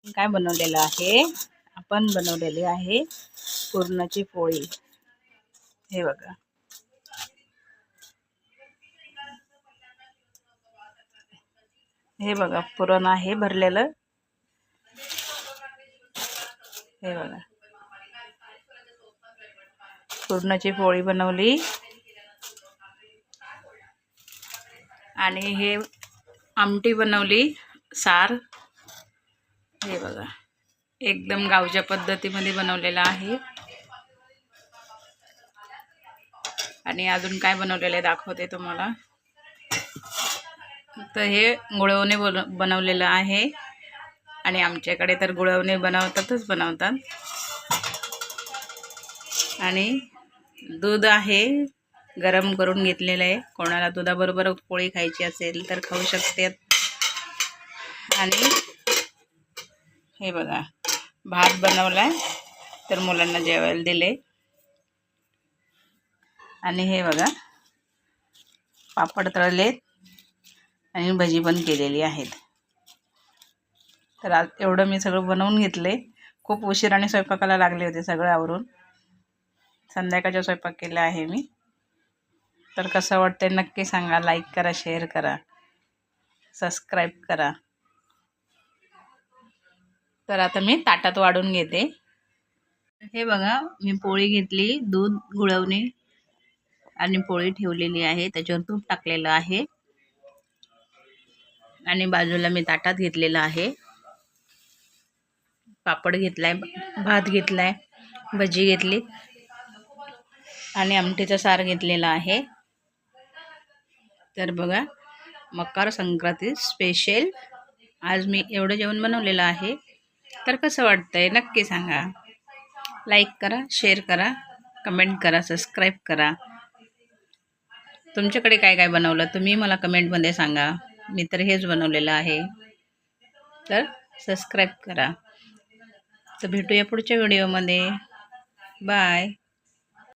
काय बनवलेलं आहे, आपण बनवलेली आहे पुरणाची पोळी। हे बघा, हे बघा पुरण आहे भरलेलं। हे बघा पुरणाची पोळी बनवली आणि हे आमटी बनवली, सार। हे बघा एकदम गावच्या पद्धतीमध्ये बनवलेला आहे। आणि अजून काय बनवलेले दाखवते तुम्हाला। तर हे गुळवणे बनवलेलं आहे आणि आमच्याकडे तर गुळवणे बनवतात। आणि दूध आहे, गरम करून घेतलेलं आहे। कोणाला दुधाबरोबर पोळी खायची असेल तर खाऊ शकते। आणि हे बघा भात बनवलाय, तर मुलांना जेवायला दिले। आणि हे बघा पापड तळलेत आणि भजी पण केलेली आहेत। तर आज एवढं मी सगळं बनवून घेतले। खूप उशिराने स्वयंपाकाला लागले होते, सगळं आवरून संध्याकाळचा स्वयंपाक केला आहे मी। तर कसं वाटतंय नक्की सांगा, लाईक करा, शेअर करा, सबस्क्राईब करा। तर आता मी ताटात वाढून घेते। हे बघा मी पोळी घेतली, दूध, गुळवणे आणि पोळी ठेवलेली आहे, त्याच्यावर तूप टाकलेलं आहे। आणि बाजूला मी ताटात घेतलेलं आहे, पापड घेतलाय, भात घेतलाय, भजी घेतली आणि आमटीचा सार घेतलेला आहे। तर बघा मकर संक्रांती स्पेशल आज मी एवढं जेवण बनवलेलं आहे। तर कसं वाटतंय नक्की सांगा, लाईक करा, शेअर करा, कमेंट करा, सबस्क्राईब करा। तुमच्याकडे काय काय बनवलं तुम्ही मला कमेंटमध्ये सांगा। मी तर हेच बनवलेलं आहे। तर सबस्क्राईब करा। तर भेटूया पुढच्या व्हिडिओमध्ये। बाय।